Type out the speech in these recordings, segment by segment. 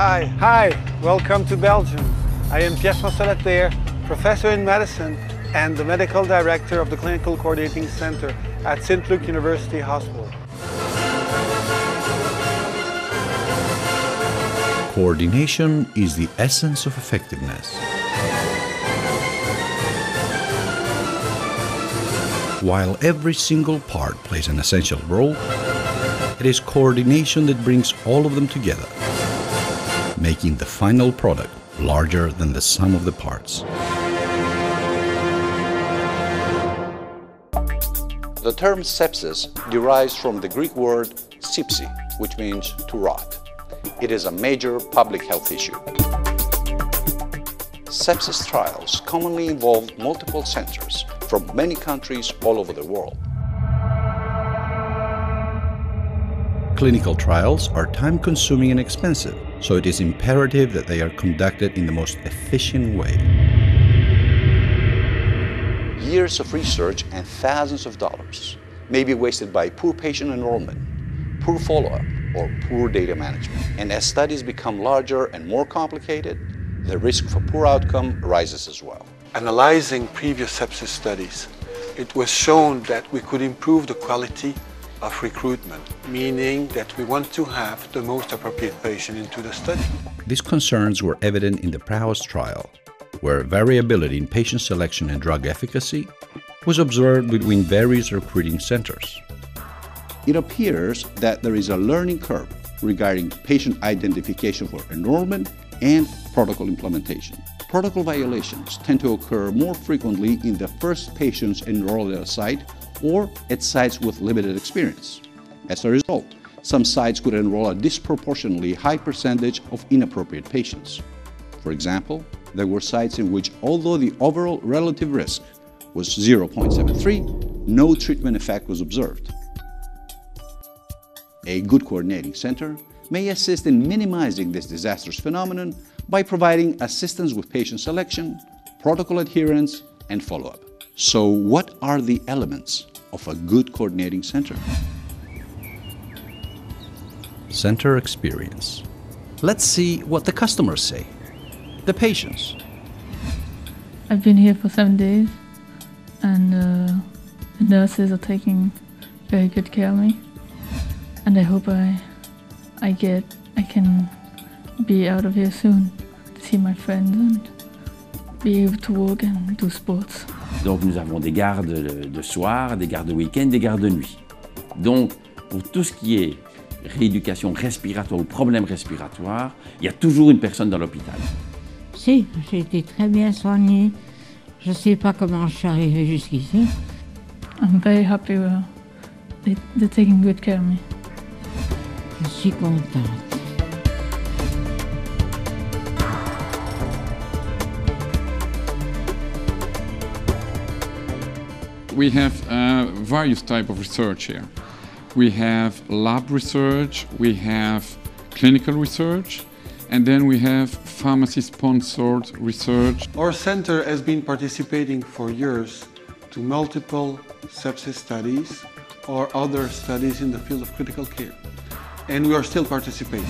Hi, welcome to Belgium. I am Pierre-François Latterre, professor in medicine and the medical director of the Clinical Coordinating Center at St. Luk University Hospital. Coordination is the essence of effectiveness. While every single part plays an essential role, it is coordination that brings all of them together, making the final product larger than the sum of the parts. The term sepsis derives from the Greek word sepsi, which means to rot. It is a major public health issue. Sepsis trials commonly involve multiple centers from many countries all over the world. Clinical trials are time-consuming and expensive, so it is imperative that they are conducted in the most efficient way. Years of research and thousands of dollars may be wasted by poor patient enrollment, poor follow-up, or poor data management. And as studies become larger and more complicated, the risk for poor outcome rises as well. Analyzing previous sepsis studies, it was shown that we could improve the quality of recruitment, meaning that we want to have the most appropriate patient into the study. These concerns were evident in the PROWESS trial, where variability in patient selection and drug efficacy was observed between various recruiting centers. It appears that there is a learning curve regarding patient identification for enrollment and protocol implementation. Protocol violations tend to occur more frequently in the first patients enrolled at a site or at sites with limited experience. As a result, some sites could enroll a disproportionately high percentage of inappropriate patients. For example, there were sites in which, although the overall relative risk was 0.73, no treatment effect was observed. A good coordinating center may assist in minimizing this disastrous phenomenon by providing assistance with patient selection, protocol adherence, and follow-up. So what are the elements of a good coordinating center? Center experience. Let's see what the customers say. The patients. I've been here for 7 days, and the nurses are taking very good care of me. And I hope I can be out of here soon to see my friends and be able to walk and do sports. Donc nous avons des gardes de soir, des gardes de week-end, des gardes de nuit. Donc pour tout ce qui est rééducation respiratoire ou problèmes respiratoires, il y a toujours une personne dans l'hôpital. Si, j'ai été très bien soignée. Je ne sais pas comment je suis arrivée jusqu'ici. I'm very happy they're taking good care of me. Je suis contente. We have various types of research here. We have lab research, we have clinical research, and then we have pharmacy-sponsored research. Our center has been participating for years to multiple sepsis studies or other studies in the field of critical care, and we are still participating.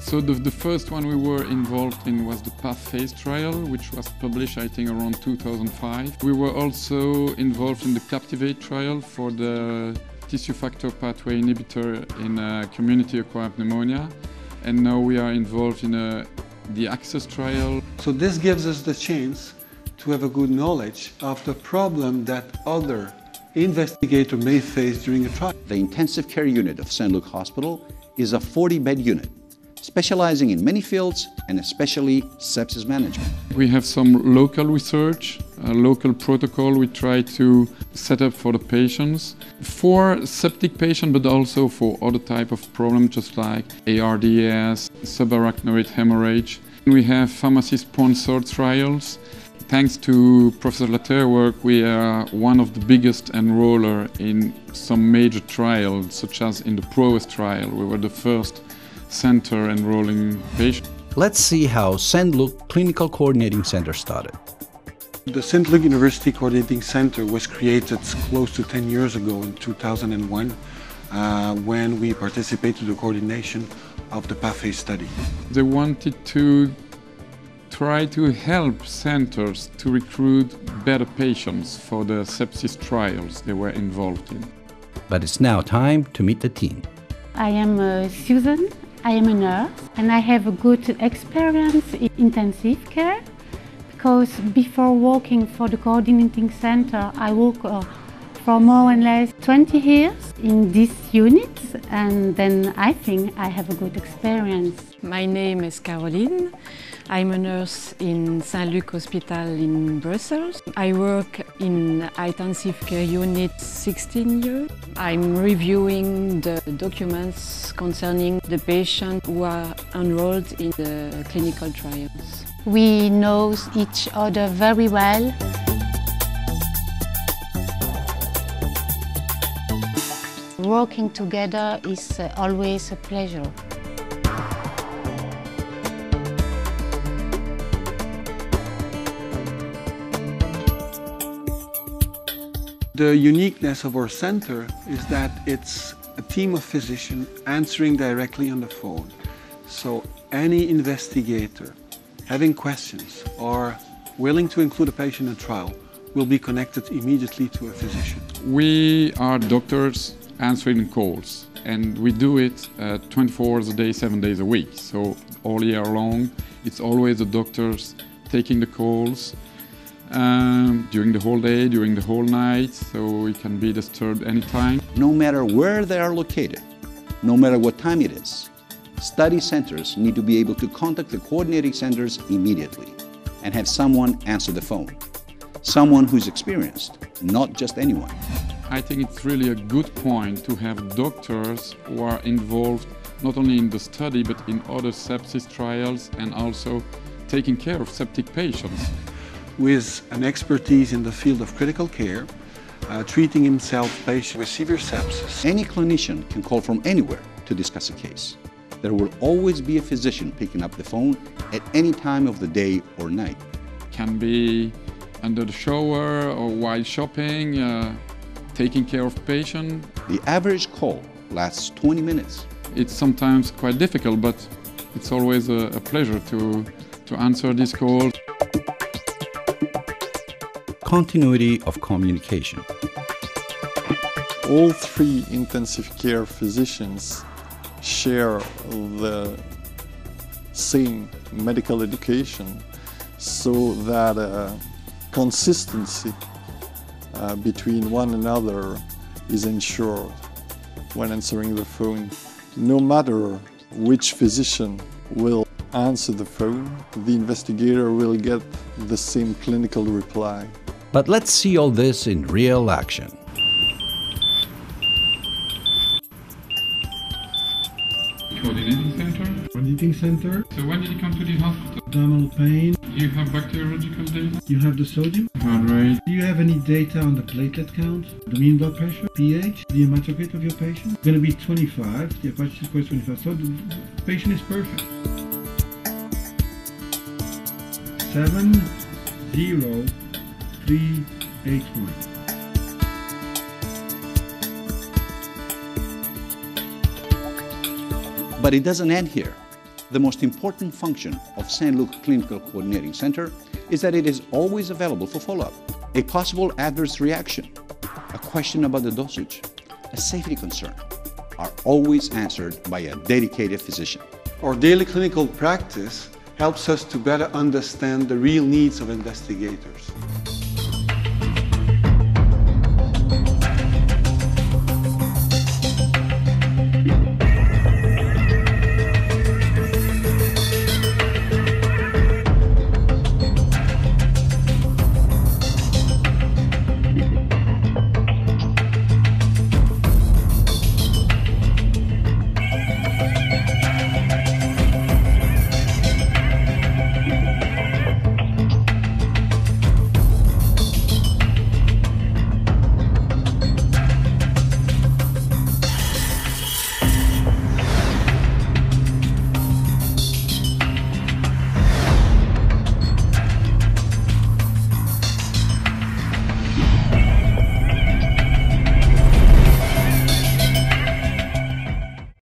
So the first one we were involved in was the PATH phase trial, which was published, I think, around 2005. We were also involved in the CAPTIVATE trial for the tissue factor pathway inhibitor in community-acquired pneumonia. And now we are involved in the ACCESS trial. So this gives us the chance to have a good knowledge of the problem that other investigators may face during a trial. The intensive care unit of St. Luk Hospital is a 40-bed unit, specializing in many fields and especially sepsis management. We have some local research, a local protocol we try to set up for the patients, for septic patients but also for other type of problems just like ARDS, subarachnoid hemorrhage. We have pharmacy-sponsored trials. Thanks to Professor Latterre's work, we are one of the biggest enroller in some major trials, such as in the PROWESS trial. We were the first center enrolling patients. Let's see how St. Luk Clinical Coordinating Center started. The St. Luk University Coordinating Center was created close to 10 years ago in 2001 when we participated in the coordination of the PAFE study. They wanted to try to help centers to recruit better patients for the sepsis trials they were involved in. But it's now time to meet the team. I am Susan, I am a nurse, and I have a good experience in intensive care because before working for the coordinating center, I worked for more or less 20 years in this unit, and then I think I have a good experience. My name is Caroline. I'm a nurse in Luk Hospital in Brussels. I work in intensive care unit 16 years. I'm reviewing the documents concerning the patients who are enrolled in the clinical trials. We know each other very well. Working together is always a pleasure. The uniqueness of our center is that it's a team of physicians answering directly on the phone. So any investigator having questions or willing to include a patient in a trial will be connected immediately to a physician. We are doctors answering calls, and we do it 24 hours a day, 7 days a week. So all year long, it's always the doctors taking the calls during the whole day, during the whole night, so we can be disturbed anytime. No matter where they are located, no matter what time it is, study centers need to be able to contact the coordinating centers immediately and have someone answer the phone. Someone who's experienced, not just anyone. I think it's really a good point to have doctors who are involved not only in the study but in other sepsis trials and also taking care of septic patients. With an expertise in the field of critical care, treating himself patients with severe sepsis. Any clinician can call from anywhere to discuss a case. There will always be a physician picking up the phone at any time of the day or night. Can be under the shower or while shopping, taking care of patient. The average call lasts 20 minutes. It's sometimes quite difficult, but it's always a pleasure to answer these calls. Continuity of communication. All three intensive care physicians share the same medical education so that consistency between one another is ensured when answering the phone. No matter which physician will answer the phone, the investigator will get the same clinical reply. But let's see all this in real action. Coordinating center. So when did you come to the hospital? Abdominal pain. You have bacteriological data? You have the sodium. Heart rate. Do you have any data on the platelet count, the mean blood pressure, pH, the hematocrit of your patient? It's going to be 25. The Apache score is 25. So the patient is perfect. 70381. But it doesn't end here. The most important function of St. Luk Clinical Coordinating Center is that it is always available for follow-up. A possible adverse reaction, a question about the dosage, a safety concern are always answered by a dedicated physician. Our daily clinical practice helps us to better understand the real needs of investigators.